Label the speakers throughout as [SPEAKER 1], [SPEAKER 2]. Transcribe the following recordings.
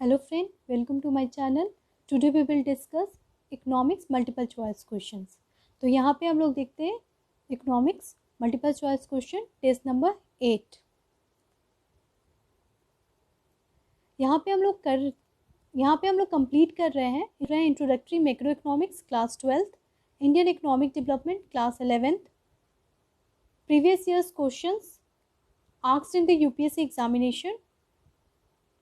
[SPEAKER 1] Hello friend, welcome to my channel. Today we will discuss economics multiple choice questions. तो यहाँ पे हम लोग देखते हैं economics multiple choice question test number 8. यहाँ पे हम लोग कंप्लीट कर रहे हैं introductory macro economics class 12th, Indian economic development class 11th, previous years questions asked in the UPSC examination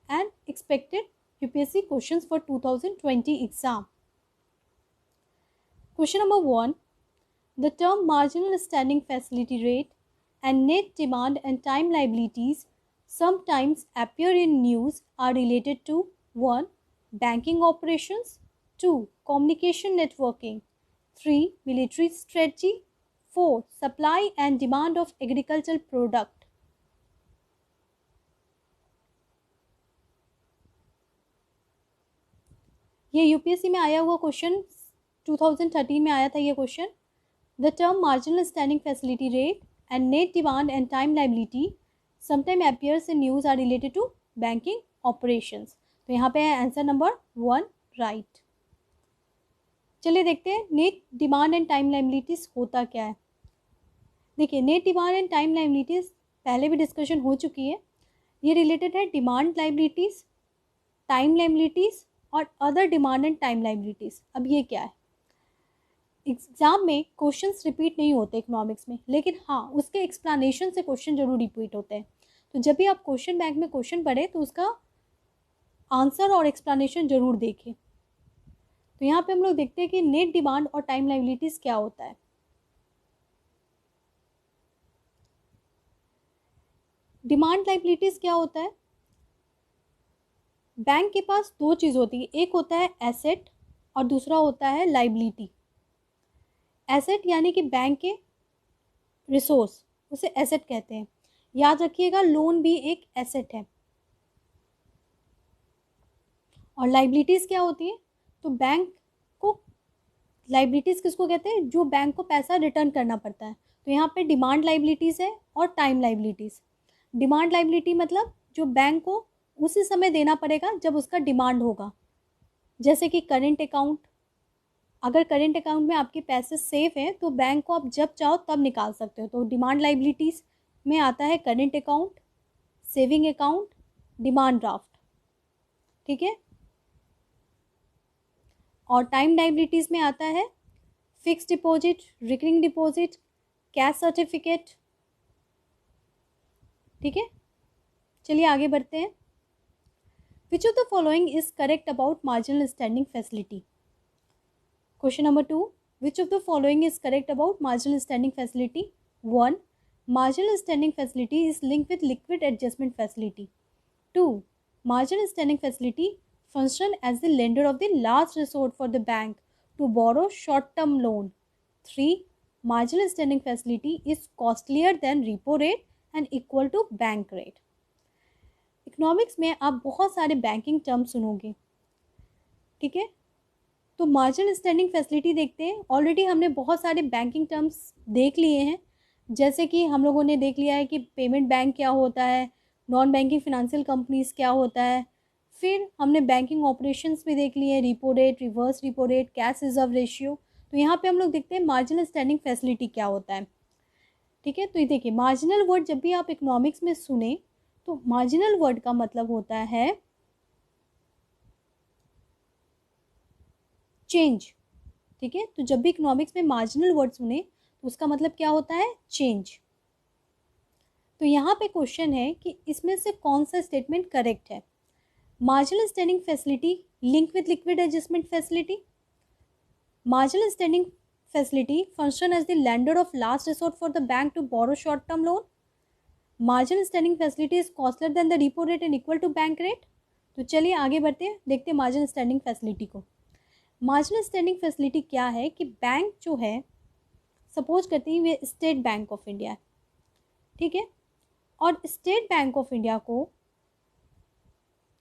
[SPEAKER 1] and expected UPSC questions for 2020 exam. Question number 1. The term marginal standing facility rate and net demand and time liabilities sometimes appear in news are related to 1. Banking operations, 2. Communication networking, 3. Military strategy, 4. Supply and demand of agricultural product. ये UPSC में आया हुआ question 2013 में आया था ये question. The term marginal standing facility rate and net demand and time liability sometime appears in news are related to banking operations. तो यहाँ पे है आंसर नंबर 1 राइट. चलिए देखते हैं net demand and time liabilities होता क्या है. देखिए net demand and time liabilities पहले भी डिस्कशन हो चुकी है. ये रिलेटेड है डिमांड लाइबिलिटीज, टाइम लाइबिलिटीज और other demand and time liabilities. अब ये क्या है, एग्जाम में क्वेश्चंस रिपीट नहीं होते इकोनॉमिक्स में, लेकिन हाँ उसके एक्सप्लेनेशन से क्वेश्चन जरूर रिपीट होते हैं. तो जब भी आप क्वेश्चन बैंक में क्वेश्चन पढ़े तो उसका आंसर और एक्सप्लेनेशन जरूर देखें. तो यहाँ पे हम लोग देखते हैं कि नेट डिमांड और टाइम लाइबिलिटीज क्या होता है. डिमांड लाइबिलिटीज क्या होता है. बैंक के पास दो चीज़ होती है, एक होता है एसेट और दूसरा होता है लाइबिलिटी. एसेट यानी कि बैंक के रिसोर्स, उसे एसेट कहते हैं. याद रखिएगा लोन भी एक एसेट है. और लाइबिलिटीज़ क्या होती है, तो बैंक को लाइबिलिटीज़ किसको कहते हैं, जो बैंक को पैसा रिटर्न करना पड़ता है. तो यहाँ पे डिमांड लाइबिलिटीज़ है और टाइम लाइबिलिटीज़. डिमांड लाइबिलिटी मतलब जो बैंक को उसी समय देना पड़ेगा जब उसका डिमांड होगा. जैसे कि करेंट अकाउंट, अगर करेंट अकाउंट में आपके पैसे सेफ हैं तो बैंक को आप जब चाहो तब निकाल सकते हो. तो डिमांड लाइबिलिटीज़ में आता है current account, saving account, demand draft. ठीक है. और टाइम लाइबिलिटीज़ में आता है fix deposit, recurring deposit, cash certificate. ठीक है. चलिए आगे बढ़ते हैं. Which of the following is correct about marginal standing facility? Question number 2. Which of the following is correct about marginal standing facility? 1. Marginal standing facility is linked with liquid adjustment facility. 2. Marginal standing facility function as the lender of the last resort for the bank to borrow short-term loan. 3. Marginal standing facility is costlier than repo rate and equal to bank rate. Economics में आप बहुत सारे banking term सुनोगे. ठीक है. तो marginal standing facility देखते हैं. ऑलरेडी हमने बहुत सारे बैंकिंग टर्म्स देख लिए हैं. जैसे कि हम लोगों ने देख लिया है कि पेमेंट बैंक क्या होता है, नॉन बैंकिंग फिनेंशियल कंपनीज क्या होता है. फिर हमने बैंकिंग ऑपरेशंस भी देख लिए हैं, repo rate, reverse repo rate, cash reserve ratio. तो यहाँ पे हम लोग देखते हैं मार्जिनल स्टैंडिंग फैसिलिटी क्या होता है. ठीक है. तो ये देखिए मार्जिनल वर्ड जब भी आप इकोनॉमिक्स में सुने तो मार्जिनल वर्ड का मतलब होता है चेंज. ठीक है. तो जब भी इकोनॉमिक्स में मार्जिनल वर्ड सुने तो उसका मतलब क्या होता है, चेंज. तो यहाँ पे क्वेश्चन है कि इसमें से कौन सा स्टेटमेंट करेक्ट है. Marginal standing facility link with liquid adjustment facility. Marginal standing facility function as the lender of last resort for the bank to borrow short term loan. Marginal standing facility is costlier than the repo rate and equal to bank rate. तो चलिए आगे बढ़ते हैं, देखते हैं marginal standing facility को. Marginal standing facility क्या है कि बैंक जो है सपोज करते हैं वे स्टेट बैंक ऑफ इंडिया है. ठीक है. और स्टेट बैंक ऑफ इंडिया को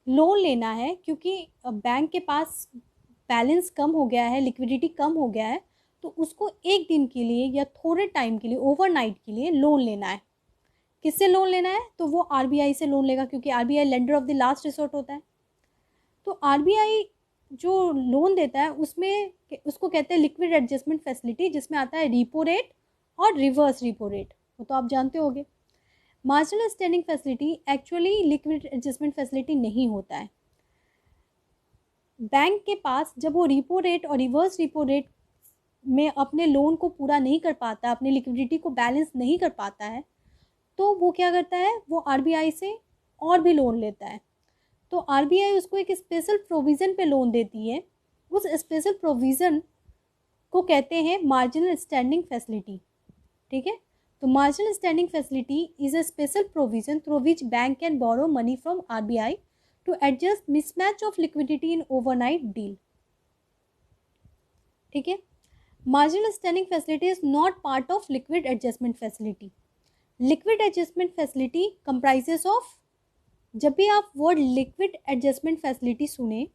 [SPEAKER 1] लोन लेना है क्योंकि बैंक के पास बैलेंस कम हो गया है, लिक्विडिटी कम हो गया है. तो उसको एक दिन के लिए या थोड़े टाइम के लिए, ओवरनाइट के लिए लोन लेना है. किससे लोन लेना है, तो वो आरबीआई से लोन लेगा क्योंकि RBI lender of the last resort होता है. तो आरबीआई जो लोन देता है उसमें उसको कहते हैं लिक्विड एडजस्टमेंट फैसिलिटी, जिसमें आता है रिपो रेट और रिवर्स रिपो रेट, वो तो आप जानते होंगे। Marginal standing facility actually liquid adjustment facility नहीं होता है। बैंक के पास जब वो रिपो रेट और रिवर्स रिपो रेट में अपने लोन को पूरा नहीं कर पाता, अपनी लिक्विडिटी को बैलेंस नहीं कर पाता है, तो वो क्या करता है, वो आरबीआई से और भी लोन लेता है। तो आरबीआई उसको एक स्पेशल प्रोविज़न पे लोन देती है। उस स्पेशल प्रोविज़न को कहते हैं मार्जिनल स्टैंडिंग फैसिलिटी। ठीक है, तो marginal standing facility is a special provision through which bank can borrow money from RBI to adjust mismatch of liquidity in overnight deal. ठीक है, marginal standing facility is not part of liquid adjustment facility. Liquid adjustment facility comprises of, जब भी आप word liquid adjustment facility सुने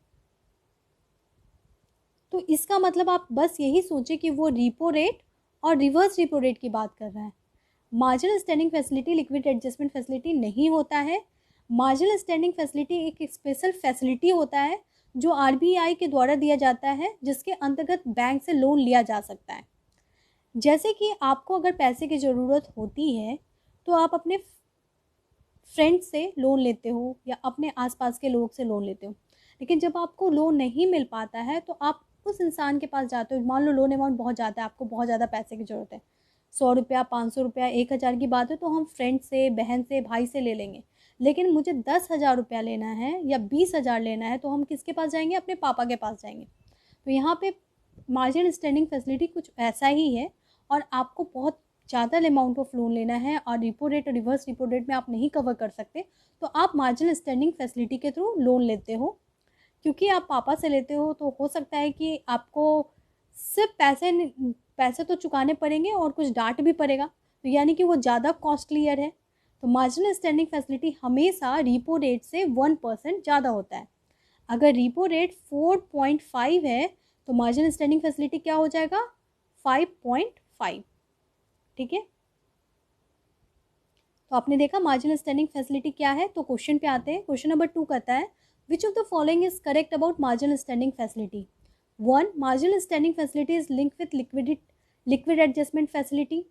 [SPEAKER 1] तो इसका मतलब आप बस यही सोचें कि वो रिपो रेट और रिवर्स रिपो रेट की बात कर रहा है। Marginal standing facility liquid adjustment facility नहीं होता है। मार्जिनल स्टैंडिंग फैसिलिटी एक स्पेशल फैसिलिटी होता है जो आरबीआई के द्वारा दिया जाता है, जिसके अंतर्गत बैंक से लोन लिया जा सकता है। जैसे कि आपको अगर पैसे की ज़रूरत होती है तो आप अपने फ्रेंड से लोन लेते हो या अपने आसपास के लोग से लोन लेते हो, लेकिन जब आपको लोन नहीं मिल पाता है तो आप उस इंसान के पास जाते हो। मान लो लोन अमाउंट बहुत ज़्यादा है, आपको बहुत ज़्यादा पैसे की ज़रूरत है, 100 रुपया, 500 रुपया, 1,000 की बात है तो हम फ्रेंड से, बहन से, भाई से ले लेंगे। लेकिन मुझे 10,000 रुपया लेना है या 20,000 लेना है तो हम किसके पास जाएंगे, अपने पापा के पास जाएंगे। तो यहाँ पे मार्जिनल स्टैंडिंग फैसिलिटी कुछ ऐसा ही है, और आपको बहुत ज़्यादा अमाउंट ऑफ लोन लेना है और रिपो रेट और रिवर्स रिपो रेट में आप नहीं कवर कर सकते, तो आप मार्जिनल स्टैंडिंग फैसिलिटी के थ्रू लोन लेते हो। क्योंकि आप पापा से लेते हो तो हो सकता है कि आपको सिर्फ पैसे तो चुकाने पड़ेंगे और कुछ डांट भी पड़ेगा, तो यानी कि वो ज़्यादा कॉस्टलियर है। तो मार्जिनल स्टैंडिंग फैसिलिटी हमेशा रिपो रेट से 1% ज़्यादा होता है। अगर रिपो रेट 4.5 है तो मार्जिनल स्टैंडिंग फैसिलिटी क्या हो जाएगा, 5.5। ठीक है, तो आपने देखा मार्जिनल स्टैंडिंग फैसिलिटी क्या है। तो क्वेश्चन पे आते हैं। क्वेश्चन नंबर 2 कहता है which of the following is correct about marginal standing facility. 1. Marginal standing facility is linked with liquid adjustment facility.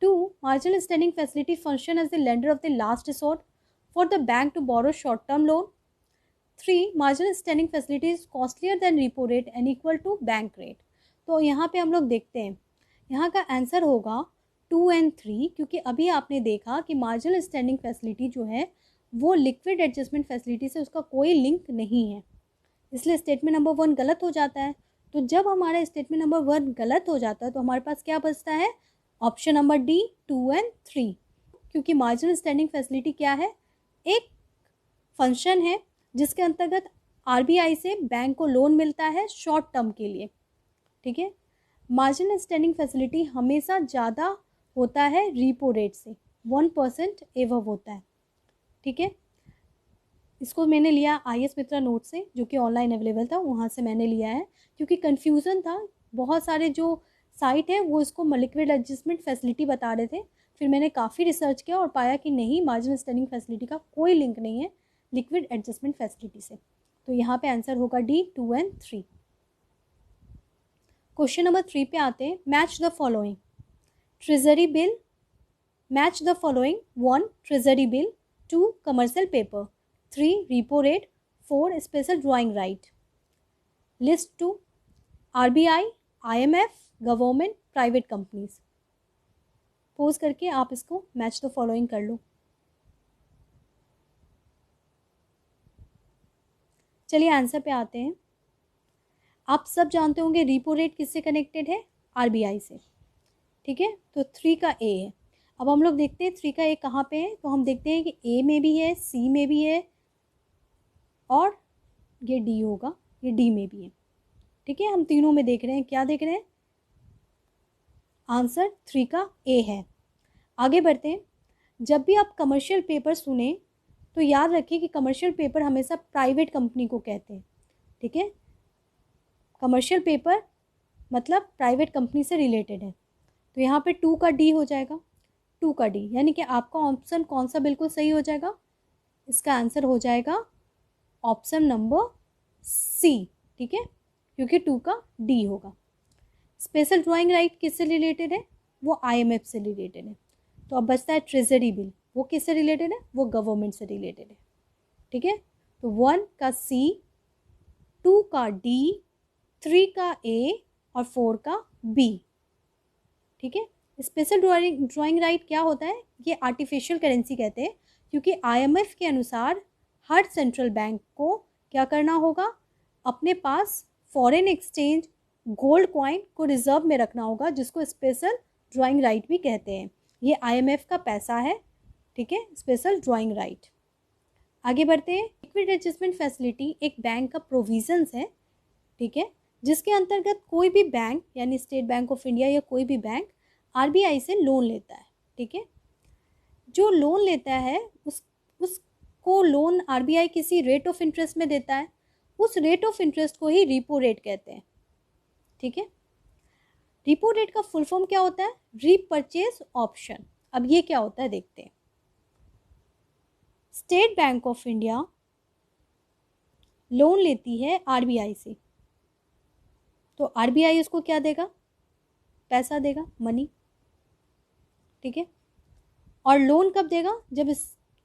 [SPEAKER 1] 2. Marginal standing facility function as the lender of the last resort for the bank to borrow short term loan. 3. Marginal standing facility is costlier than repo rate and equal to bank rate. तो यहाँ पे हम लोग देखते हैं, यहाँ का answer होगा 2 और 3, क्योंकि अभी आपने देखा कि मार्जिनल स्टैंडिंग फैसिलिटी जो है वो लिक्विड एडजस्टमेंट फैसिलिटी से उसका कोई लिंक नहीं है, इसलिए स्टेटमेंट नंबर 1 गलत हो जाता है। तो जब हमारा स्टेटमेंट नंबर 1 गलत हो जाता है तो हमारे पास क्या बचता है, ऑप्शन नंबर डी, 2 और 3। क्योंकि मार्जिनल स्टैंडिंग फैसिलिटी क्या है, एक फंक्शन है जिसके अंतर्गत आरबीआई से बैंक को लोन मिलता है शॉर्ट टर्म के लिए। ठीक है, मार्जिनल स्टैंडिंग फैसिलिटी हमेशा ज़्यादा होता है रिपो रेट से, 1% एवं होता है। ठीक है, इसको मैंने लिया IAS मित्रा नोट से, जो कि ऑनलाइन अवेलेबल था, वहाँ से मैंने लिया है। क्योंकि कन्फ्यूज़न था, बहुत सारे जो साइट है वो इसको लिक्विड एडजस्टमेंट फैसिलिटी बता रहे थे। फिर मैंने काफ़ी रिसर्च किया और पाया कि नहीं, मार्जिनल स्टैंडिंग फैसिलिटी का कोई लिंक नहीं है लिक्विड एडजस्टमेंट फैसिलिटी से। तो यहाँ पे आंसर होगा डी, 2 और 3। क्वेश्चन नंबर 3 पे आते हैं। Match the following. Treasury bill, match the following. 1. Treasury bill, 2. Commercial paper, 3. repo rate, 4. Special drawing right. List 2. RBI, IMF, government, private companies. Pose करके आप इसको मैच द फॉलोइंग कर लो। चलिए आंसर पे आते हैं। आप सब जानते होंगे रिपो रेट किससे कनेक्टेड है, RBI से। ठीक है, तो 3 का A है। अब हम लोग देखते हैं 3 का A कहाँ पे है, तो हम देखते हैं कि A में भी है, C में भी है और ये D होगा, ये D में भी है। ठीक है, हम तीनों में देख रहे हैं। क्या देख रहे हैं, आंसर 3 का A है। आगे बढ़ते हैं। जब भी आप कमर्शियल पेपर सुने तो याद रखिए कि कमर्शियल पेपर हमेशा प्राइवेट कंपनी को कहते हैं। ठीक है, कमर्शियल पेपर मतलब प्राइवेट कंपनी से रिलेटेड है। तो यहाँ पे 2 का D हो जाएगा, 2 का D, यानी कि आपका ऑप्शन कौन सा बिल्कुल सही हो जाएगा, इसका आंसर हो जाएगा ऑप्शन नंबर सी, ठीक है, क्योंकि 2 का डी होगा। स्पेशल ड्राइंग राइट किससे रिलेटेड है? वो IMF से रिलेटेड है। तो अब बचता है ट्रेजरी बिल, वो किससे रिलेटेड है? वो गवर्नमेंट से रिलेटेड है, ठीक है। तो 1 का सी, 2 का डी, 3 का ए और 4 का बी, ठीक है। स्पेशल ड्राइंग राइट क्या होता है? ये आर्टिफिशियल करेंसी कहते हैं, क्योंकि IMF के अनुसार हर सेंट्रल बैंक को क्या करना होगा? अपने पास फॉरेन एक्सचेंज गोल्ड कॉइन को रिजर्व में रखना होगा, जिसको स्पेशल ड्राइंग राइट भी कहते हैं। ये IMF का पैसा है, ठीक है, स्पेशल ड्राइंग राइट। आगे बढ़ते हैं। लिक्विड एडजस्टमेंट फैसिलिटी एक बैंक का प्रोविजंस है, ठीक है, जिसके अंतर्गत कोई भी बैंक यानी स्टेट बैंक ऑफ इंडिया या कोई भी बैंक RBI से लोन लेता है, ठीक है। जो लोन लेता है उसको लोन RBI किसी रेट ऑफ इंटरेस्ट में देता है, उस रेट ऑफ इंटरेस्ट को ही रिपो रेट कहते हैं, ठीक है। रिपो रेट का फुल फॉर्म क्या होता है? Repurchase option. अब ये क्या होता है देखते हैं। State bank of India loan लेती है RBI से, तो RBI उसको क्या देगा? पैसा देगा, मनी, ठीक है। और लोन कब देगा? जब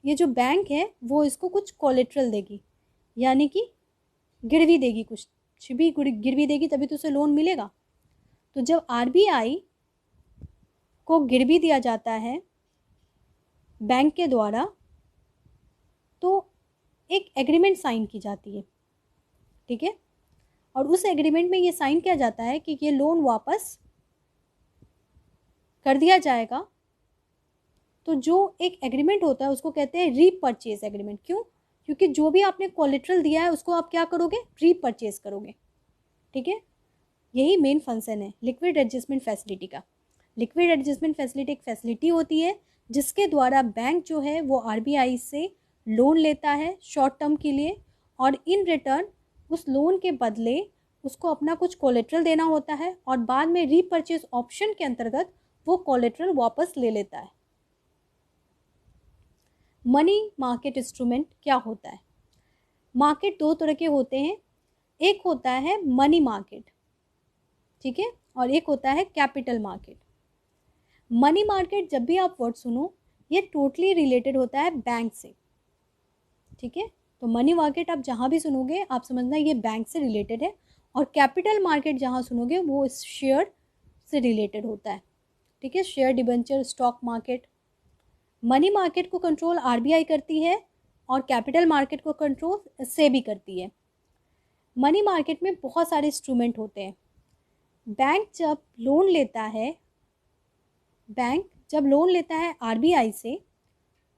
[SPEAKER 1] ये जो बैंक है वो इसको कुछ कोलेट्रल देगी, यानी कि गिरवी देगी, कुछ भी गिरवी देगी, तभी तो उसे लोन मिलेगा। तो जब RBI को गिरवी दिया जाता है बैंक के द्वारा, तो एक एग्रीमेंट साइन की जाती है, ठीक है। और उस एग्रीमेंट में ये साइन किया जाता है कि ये लोन वापस कर दिया जाएगा। तो जो एक एग्रीमेंट होता है उसको कहते हैं रीपरचेज एग्रीमेंट। क्यों? क्योंकि जो भी आपने कोलेट्रल दिया है उसको आप क्या करोगे? रीपरचेज करोगे, ठीक है। यही मेन फंक्शन है लिक्विड एडजस्टमेंट फैसिलिटी का। लिक्विड एडजस्टमेंट फैसिलिटी एक फैसिलिटी होती है जिसके द्वारा बैंक जो है वो RBI से लोन लेता है शॉर्ट टर्म के लिए, और इन रिटर्न उस लोन के बदले उसको अपना कुछ कोलेट्रल देना होता है, और बाद में रीपरचेज ऑप्शन के अंतर्गत वो कोलेट्रल वापस ले लेता है। मनी मार्केट इंस्ट्रूमेंट क्या होता है? मार्केट दो तरह के होते हैं, एक होता है मनी मार्केट, ठीक है, और एक होता है कैपिटल मार्केट। मनी मार्केट जब भी आप वर्ड सुनो ये टोटली रिलेटेड होता है बैंक से, ठीक है। तो मनी मार्केट आप जहाँ भी सुनोगे आप समझना ये बैंक से रिलेटेड है, और कैपिटल मार्केट जहाँ सुनोगे वो शेयर से रिलेटेड होता है, ठीक है, share, debenture, stock market. Money market को कंट्रोल RBI करती है और कैपिटल मार्केट को कंट्रोल सेबी करती है। मनी मार्केट में बहुत सारे इंस्ट्रूमेंट होते हैं। बैंक जब लोन लेता है RBI से,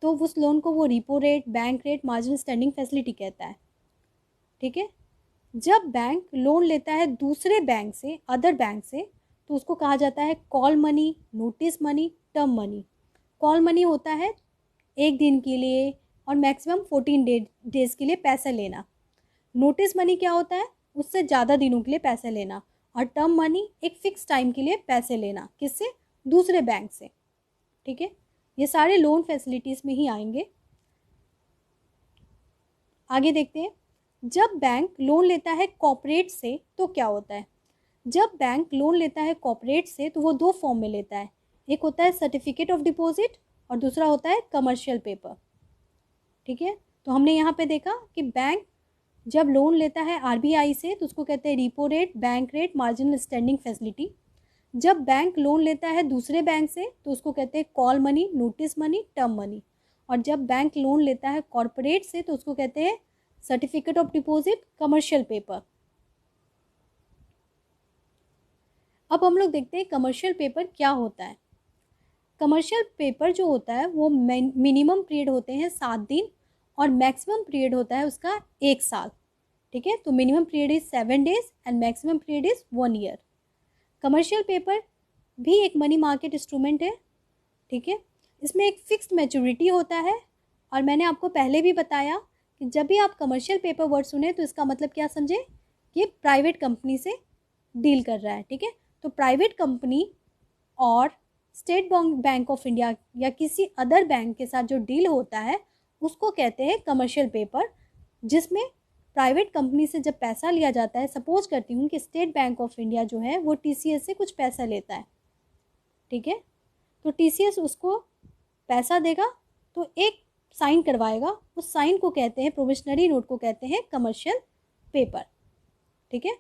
[SPEAKER 1] तो उस लोन को वो repo rate, bank rate, marginal standing facility कहता है, ठीक है। जब बैंक लोन लेता है दूसरे बैंक से, अदर बैंक से, तो उसको कहा जाता है call money, notice money, term money. Call money होता है एक दिन के लिए और मैक्सिमम 14 डेज के लिए पैसा लेना। नोटिस मनी क्या होता है? उससे ज़्यादा दिनों के लिए पैसे लेना। और टर्म मनी एक फिक्स टाइम के लिए पैसे लेना, किससे? दूसरे बैंक से, ठीक है। ये सारे लोन फैसिलिटीज़ में ही आएंगे। आगे देखते हैं। जब बैंक लोन लेता है कॉर्पोरेट से तो क्या होता है? जब बैंक लोन लेता है कॉर्पोरेट से तो वो दो फॉर्म में लेता है, एक होता है सर्टिफिकेट ऑफ डिपॉजिट और दूसरा होता है कमर्शियल पेपर, ठीक है। तो हमने यहाँ पे देखा कि बैंक जब लोन लेता है RBI से तो उसको कहते हैं repo rate, bank rate, marginal standing facility. जब बैंक लोन लेता है दूसरे बैंक से तो उसको कहते हैं call money, notice money, term money. और जब बैंक लोन लेता है कॉर्पोरेट से तो उसको कहते हैं certificate of deposit, commercial paper. अब हम लोग देखते हैं कमर्शियल पेपर क्या होता है। कमर्शियल पेपर जो होता है वो मिनिमम पीरियड होते हैं 7 दिन और मैक्सिमम पीरियड होता है उसका 1 साल, ठीक है। तो minimum period is 7 days and maximum period is 1 year. Commercial paper भी एक मनी मार्केट इंस्ट्रूमेंट है, ठीक है। इसमें एक फिक्स्ड मैच्योरिटी होता है, और मैंने आपको पहले भी बताया कि जब भी आप कमर्शियल पेपर वर्ड सुने तो इसका मतलब क्या समझे? ये प्राइवेट कंपनी से डील कर रहा है, ठीक है। तो प्राइवेट कंपनी और स्टेट बैंक ऑफ इंडिया या किसी अदर बैंक के साथ जो डील होता है उसको कहते हैं कमर्शियल पेपर, जिसमें प्राइवेट कंपनी से जब पैसा लिया जाता है, सपोज करती हूँ कि स्टेट बैंक ऑफ इंडिया जो है वो TCS से कुछ पैसा लेता है, ठीक है, तो TCS उसको पैसा देगा तो एक साइन करवाएगा, उस साइन को कहते हैं, प्रोमिशनरी नोट को कहते हैं कमर्शियल पेपर, ठीक है।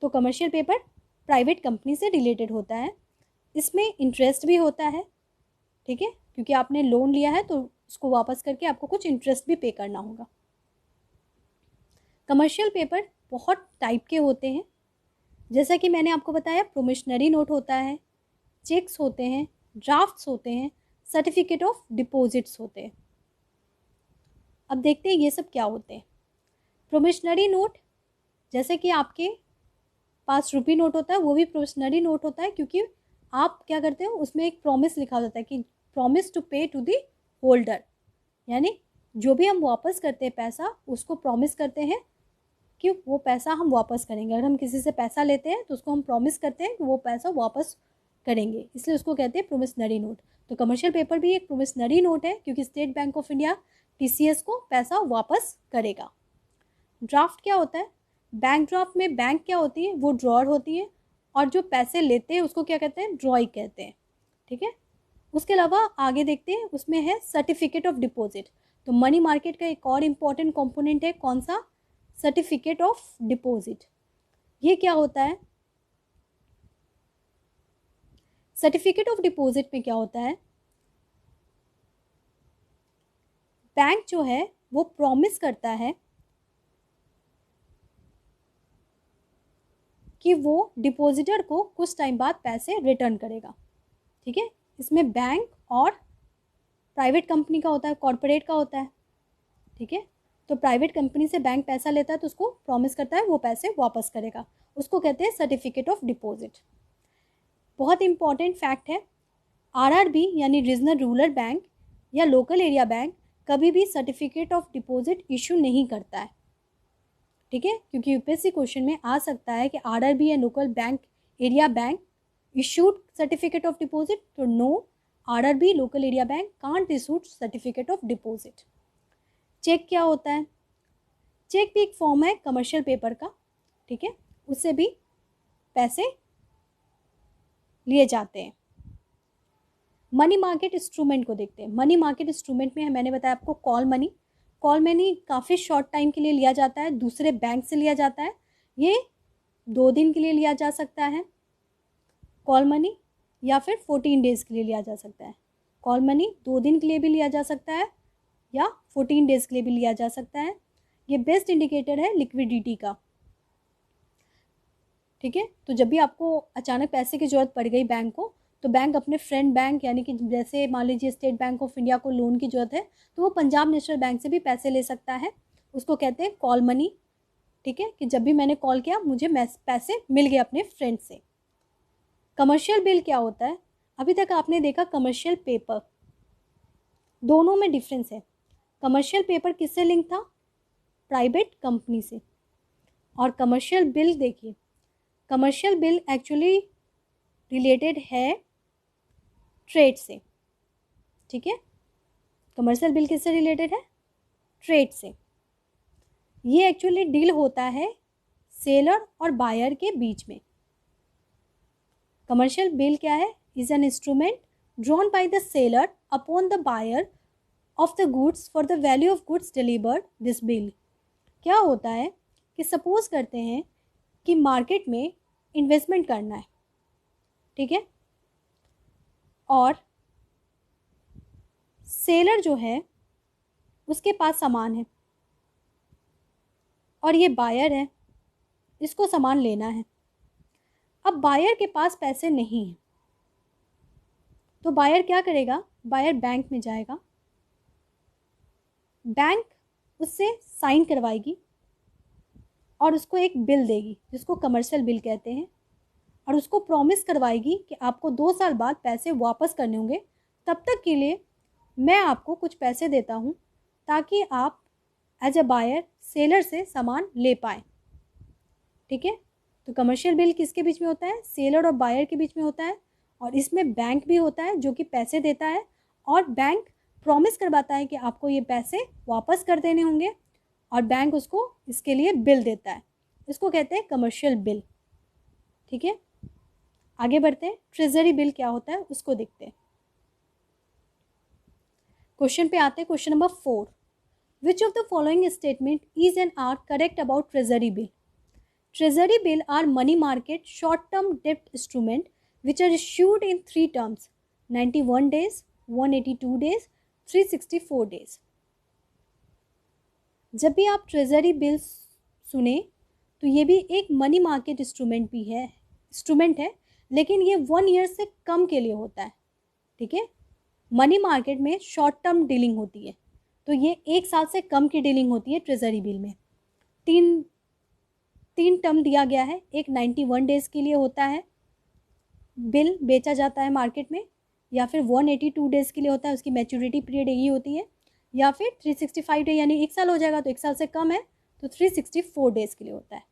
[SPEAKER 1] तो कमर्शियल पेपर प्राइवेट कंपनी से रिलेटेड होता है, इसमें इंटरेस्ट भी होता है, ठीक है, क्योंकि आपने लोन लिया है तो उसको वापस करके आपको कुछ इंटरेस्ट भी पे करना होगा। कमर्शियल पेपर बहुत टाइप के होते हैं, जैसा कि मैंने आपको बताया, प्रोमिशनरी नोट होता है, चेक्स होते हैं, ड्राफ्ट्स होते हैं, सर्टिफिकेट ऑफ डिपॉजिट्स होते हैं। अब देखते हैं ये सब क्या होते हैं। प्रोमिशनरी नोट, जैसे कि आपके पास रुपी नोट होता है, वो भी प्रोमिशनरी नोट होता है, क्योंकि आप क्या करते हो, उसमें एक प्रॉमिस लिखा होता है कि प्रॉमिस टू पे टू दी होल्डर, यानी जो भी हम वापस करते हैं पैसा, उसको प्रॉमिस करते हैं कि वो पैसा हम वापस करेंगे। अगर हम किसी से पैसा लेते हैं तो उसको हम प्रॉमिस करते हैं कि वो पैसा वापस करेंगे, इसलिए उसको कहते हैं प्रोमिसनरी नोट। तो कमर्शियल पेपर भी एक प्रोमिसनरी नोट है, क्योंकि state bank of India TCS को पैसा वापस करेगा। ड्राफ्ट क्या होता है? बैंक ड्राफ्ट में बैंक क्या होती है, वो ड्रॉअर होती है, और जो पैसे लेते हैं उसको क्या कहते हैं, ड्रॉई कहते हैं, ठीक है। उसके अलावा आगे देखते हैं, उसमें है सर्टिफिकेट ऑफ डिपॉजिट। तो मनी मार्केट का एक और इम्पॉर्टेंट कंपोनेंट है, कौन सा? Certificate of deposit. ये क्या होता है? सर्टिफिकेट ऑफ डिपॉजिट में क्या होता है, बैंक जो है वो प्रॉमिस करता है कि वो डिपॉजिटर को कुछ टाइम बाद पैसे रिटर्न करेगा, ठीक है। इसमें बैंक और प्राइवेट कंपनी का होता है, कॉर्पोरेट का होता है, ठीक है। तो प्राइवेट कंपनी से बैंक पैसा लेता है तो उसको प्रॉमिस करता है वो पैसे वापस करेगा, उसको कहते हैं सर्टिफिकेट ऑफ डिपॉजिट। बहुत इंपॉर्टेंट फैक्ट है, RRB यानी रीजनल रूरल बैंक या लोकल एरिया बैंक कभी भी सर्टिफिकेट ऑफ डिपॉजिट इशू नहीं करता है, ठीक है, क्योंकि UPSC क्वेश्चन में आ सकता है कि RRB या local bank area bank issued certificate of deposit, तो no, RRB local area bank can't issued certificate of deposit. Check क्या होता है? चेक भी एक फॉर्म है कमर्शियल पेपर का, ठीक है, उससे भी पैसे लिए जाते हैं। मनी मार्केट इंस्ट्रूमेंट को देखते हैं। मनी मार्केट इंस्ट्रूमेंट में मैंने बताया आपको कॉल मनी। कॉल मनी काफ़ी शॉर्ट टाइम के लिए लिया जाता है, दूसरे बैंक से लिया जाता है, ये 2 दिन के लिए लिया जा सकता है कॉल मनी, या फिर 14 डेज़ के लिए लिया जा सकता है। कॉल मनी 2 दिन के लिए भी लिया जा सकता है या 14 डेज़ के लिए भी लिया जा सकता है। ये बेस्ट इंडिकेटर है लिक्विडिटी का, ठीक है। तो जब भी आपको अचानक पैसे की ज़रूरत पड़ गई बैंक को, तो बैंक अपने फ्रेंड बैंक, यानी कि जैसे मान लीजिए स्टेट बैंक ऑफ इंडिया को लोन की ज़रूरत है, तो वो पंजाब नेशनल बैंक से भी पैसे ले सकता है, उसको कहते हैं कॉल मनी, ठीक है, कि जब भी मैंने कॉल किया मुझे पैसे मिल गए अपने फ्रेंड से। कमर्शियल बिल क्या होता है? अभी तक आपने देखा कमर्शियल पेपर, दोनों में डिफरेंस है। कमर्शियल पेपर किससे लिंक था? प्राइवेट कंपनी से। और कमर्शियल बिल देखिए, कमर्शियल बिल एक्चुअली रिलेटेड है ट्रेड से, ठीक है। कमर्शियल बिल किससे रिलेटेड है? ट्रेड से। ये एक्चुअली डील होता है सेलर और बायर के बीच में। कमर्शियल बिल क्या है? Is an instrument drawn by the seller upon the buyer of the goods for the value of goods delivered this bill. क्या होता है कि सपोज करते हैं कि मार्केट में इन्वेस्टमेंट करना है, ठीक है, और सेलर जो है उसके पास सामान है और ये बायर है, इसको सामान लेना है। अब बायर के पास पैसे नहीं हैं, तो बायर क्या करेगा? बायर बैंक में जाएगा, बैंक उससे साइन करवाएगी और उसको एक बिल देगी जिसको कमर्शियल बिल कहते हैं, और उसको प्रॉमिस करवाएगी कि आपको 2 साल बाद पैसे वापस करने होंगे, तब तक के लिए मैं आपको कुछ पैसे देता हूँ ताकि आप एज अ बायर सेलर से सामान ले पाएँ, ठीक है। तो कमर्शियल बिल किसके बीच में होता है? सेलर और बायर के बीच में होता है, और इसमें बैंक भी होता है जो कि पैसे देता है, और बैंक प्रॉमिस करवाता है कि आपको ये पैसे वापस कर देने होंगे और बैंक उसको इसके लिए बिल देता है। इसको कहते हैं कमर्शियल बिल। ठीक है, आगे बढ़ते हैं। ट्रेजरी बिल क्या होता है उसको देखते हैं। क्वेश्चन पे आते हैं। Question number 4, which of the following statement is and are correct about treasury bill? Treasury bill are money market short term debt instrument which are issued in 3 terms: 91 days, 182 days, 364 days. जब भी आप treasury bills सुने तो ये भी एक money market instrument है, लेकिन ये 1 ईयर से कम के लिए होता है। ठीक है, मनी मार्केट में शॉर्ट टर्म डीलिंग होती है, तो ये 1 साल से कम की डीलिंग होती है ट्रेजरी बिल में। तीन टर्म दिया गया है। एक 91 डेज के लिए होता है, बिल बेचा जाता है मार्केट में, या फिर 182 डेज़ के लिए होता है, उसकी मैच्योरिटी पीरियड यही होती है, या फिर 365 डे यानी 1 साल हो जाएगा तो 1 साल से कम है तो 364 डेज़ के लिए होता है।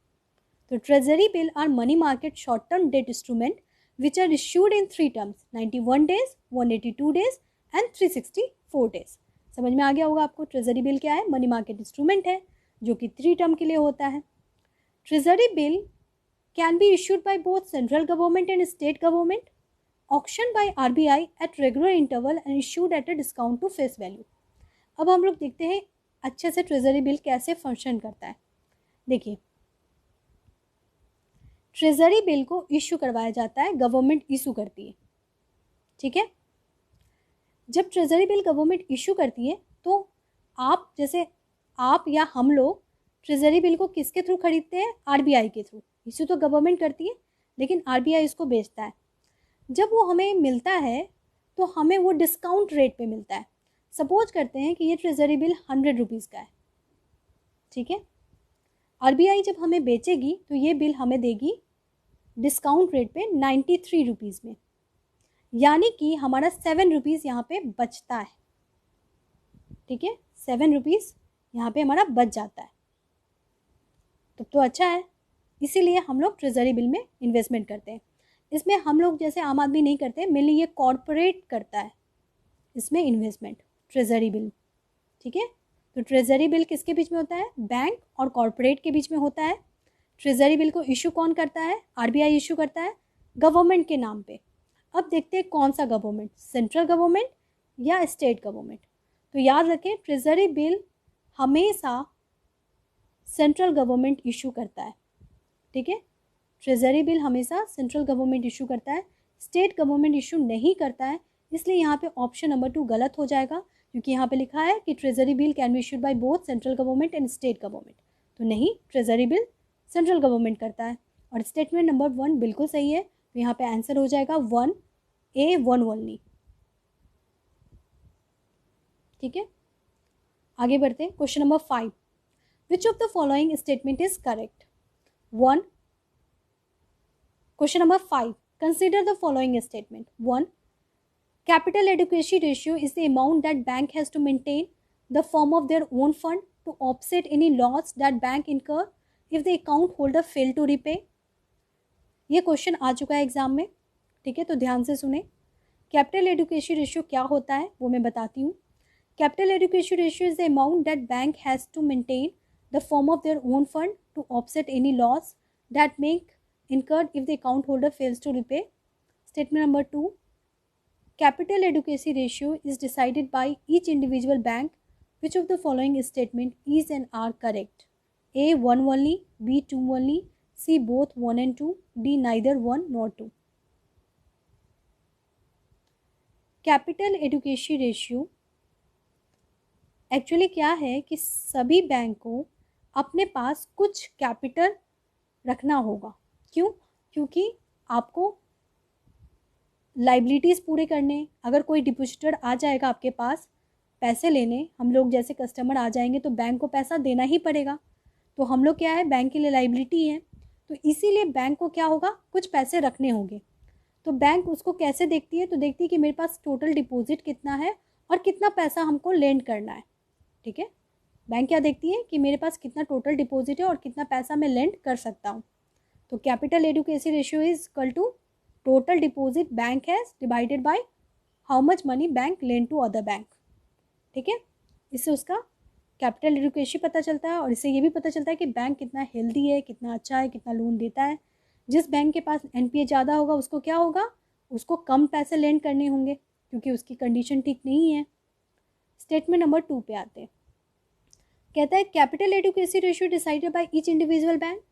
[SPEAKER 1] तो treasury bill are money market short term debt instrument which are issued in 3 terms: 91 days, 182 days and 364 days. समझ में आ गया होगा आपको ट्रेजरी बिल क्या है? मनी मार्केट इंस्ट्रूमेंट है जो कि 3 टर्म के लिए होता है। Treasury bill can be issued by both central government and state government, auctioned by RBI at regular interval and issued at a discount to face value. अब हम लोग देखते हैं अच्छे से ट्रेजरी बिल कैसे फंक्शन करता है। देखिए, ट्रेजरी बिल को इशू करवाया जाता है, गवर्नमेंट इशू करती है। ठीक है, जब ट्रेजरी बिल गवर्नमेंट इशू करती है तो आप या हम लोग ट्रेजरी बिल को किसके थ्रू खरीदते हैं? आरबीआई के थ्रू। इशू तो गवर्नमेंट करती है, लेकिन आरबीआई इसको बेचता है। जब वो हमें मिलता है तो हमें वो डिस्काउंट रेट पे मिलता है। सपोज करते हैं कि ये ट्रेजरी बिल 100 रुपीज़ का है। ठीक है, आरबीआई जब हमें बेचेगी तो ये बिल हमें देगी डिस्काउंट रेट पे 93 रुपीज़ में, यानी कि हमारा 7 रुपीज़ यहाँ पे बचता है। ठीक है, 7 रुपीज़ यहाँ पे हमारा बच जाता है, तब तो अच्छा है। इसीलिए हम लोग ट्रेजरी बिल में इन्वेस्टमेंट करते हैं। इसमें हम लोग जैसे आम आदमी नहीं करते, मेनली ये कॉरपोरेट करता है इसमें इन्वेस्टमेंट, ट्रेजरी बिल। ठीक है, तो ट्रेजरी बिल किसके बीच में होता है? बैंक और कॉरपोरेट के बीच में होता है। ट्रेजरी बिल को इशू कौन करता है? आरबीआई इशू करता है गवर्नमेंट के नाम पे। अब देखते हैं कौन सा गवर्नमेंट, सेंट्रल गवर्नमेंट या स्टेट गवर्नमेंट। तो याद रखें, ट्रेजरी बिल हमेशा सेंट्रल गवर्नमेंट इशू करता है। ठीक है, ट्रेजरी बिल हमेशा सेंट्रल गवर्नमेंट इशू करता है, स्टेट गवर्नमेंट इशू नहीं करता है। इसलिए यहाँ पे ऑप्शन नंबर 2 गलत हो जाएगा, क्योंकि यहाँ पे लिखा है कि treasury bill can be issued by both central government and state government. तो नहीं, ट्रेजरी बिल सेंट्रल गवर्नमेंट करता है। और स्टेटमेंट नंबर 1 बिल्कुल सही है, तो यहाँ पे आंसर हो जाएगा 1A 1 ओनली। ठीक है, आगे बढ़ते हैं। Question number 5, which of the following statement is correct? 1. Question number 5. Consider the following statement. 1. Capital adequacy ratio is the amount that bank has to maintain the firm of their own fund to offset any loss that bank incur if the account holder fail to repay. ये question आ चुका है exam में। ठीक है, तो ध्यान से सुने। कैपिटल एडुकेसी रेशियो क्या होता है वो मैं बताती हूँ। Capital adequacy ratio is the amount that bank has to maintain the form of their own fund to offset any loss that may incurred if the account holder fails to repay. Statement number 2, capital adequacy ratio is decided by each individual bank. Which of the following statement is and are correct? A 1 only, B 2 only, C both 1 and 2, D neither 1 nor 2. Capital adequacy ratio actually क्या है कि सभी bank को अपने पास कुछ capital रखना होगा। क्यों? क्योंकि आपको लाइबिलिटीज़ पूरे करने, अगर कोई डिपॉजिटर आ जाएगा आपके पास पैसे लेने, हम लोग जैसे कस्टमर आ जाएंगे तो बैंक को पैसा देना ही पड़ेगा। तो हम लोग क्या है, बैंक के लिए लाइबिलिटी है, तो इसीलिए बैंक को क्या होगा, कुछ पैसे रखने होंगे। तो बैंक उसको कैसे देखती है? तो देखती है कि मेरे पास टोटल डिपॉजिट कितना है और कितना पैसा हमको लेंड करना है। ठीक है, बैंक क्या देखती है कि मेरे पास कितना टोटल डिपॉजिट है और कितना पैसा मैं लेंड कर सकता हूँ। तो capital adequacy ratio is equal to total deposit bank has divided by how much money bank lend to other bank. ठीक है, इससे उसका कैपिटल एडिक्वेसी पता चलता है और इससे ये भी पता चलता है कि बैंक कितना हेल्दी है, कितना अच्छा है, कितना लोन देता है। जिस बैंक के पास एनपीए ज़्यादा होगा उसको क्या होगा, उसको कम पैसे लेंड करने होंगे क्योंकि उसकी कंडीशन ठीक नहीं है। स्टेटमेंट नंबर 2 पे आते हैं। कहता है capital adequacy ratio decided by each individual bank.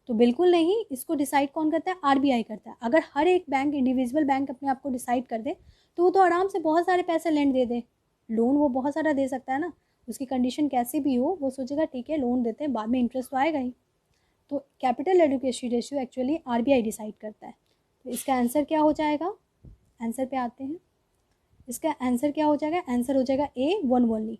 [SPEAKER 1] तो बिल्कुल नहीं, इसको डिसाइड कौन करता है, आरबीआई करता है। अगर हर एक बैंक, इंडिविजुअल बैंक अपने आप को डिसाइड कर दे तो वो तो आराम से बहुत सारे पैसे लेंड दे दे, लोन वो बहुत सारा दे सकता है ना, उसकी कंडीशन कैसी भी हो वो सोचेगा ठीक है लोन देते हैं, बाद में इंटरेस्ट तो आएगा ही। तो capital adequacy ratio actually RBI decide करता है। तो इसका आंसर क्या हो जाएगा, आंसर पे आते हैं। इसका आंसर क्या हो जाएगा, आंसर हो जाएगा ए 1 ओनली।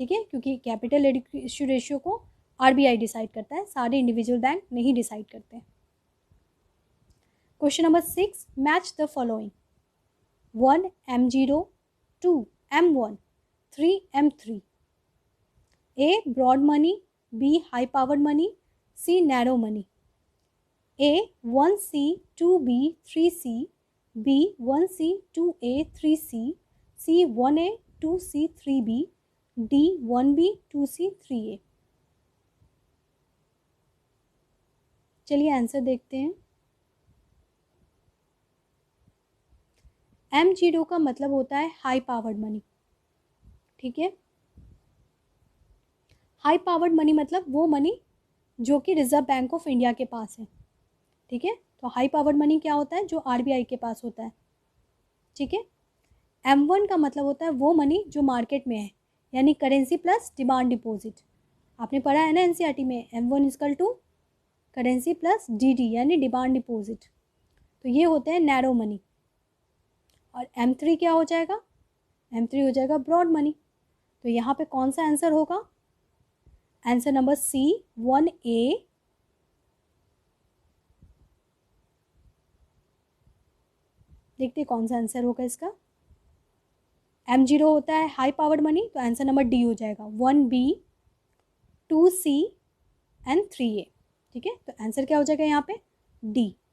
[SPEAKER 1] ठीक है, क्योंकि कैपिटल एडिक्वेसी रेशियो को आरबीआई डिसाइड करता है, सारे इंडिविजुअल बैंक नहीं डिसाइड करते। Question number 6, match the following. 1 M0, 2 M1, 3 M3। A broad money, B high powered money, C narrow money। A 1C, 2B, 3C, B 1C, 2A, 3C, C 1A, 2C, 3B, D 1B, 2C, 3A। चलिए answer देखते हैं। M0 का मतलब होता है high powered money. ठीक है, high powered money मतलब वो मनी जो कि रिजर्व बैंक ऑफ इंडिया के पास है। ठीक है, तो हाई पावर्ड मनी क्या होता है, जो आरबीआई के पास होता है। ठीक है, M1 का मतलब होता है वो मनी जो मार्केट में है, यानी करेंसी प्लस डिमांड डिपॉजिट। आपने पढ़ा है ना एनसीईआरटी में, M1 equal to currency plus DD यानी डिमांड डिपॉजिट। तो ये होते हैं नैरो मनी। और M3 क्या हो जाएगा, M3 हो जाएगा ब्रॉड मनी। तो यहाँ पे कौन सा आंसर होगा, आंसर नंबर C 1A। देखते कौन सा आंसर होगा इसका। M0 होता है हाई पावर्ड मनी, तो आंसर नंबर डी हो जाएगा 1B, 2C एंड 3A। ठीक है, तो आंसर क्या हो जाएगा यहाँ पे डी।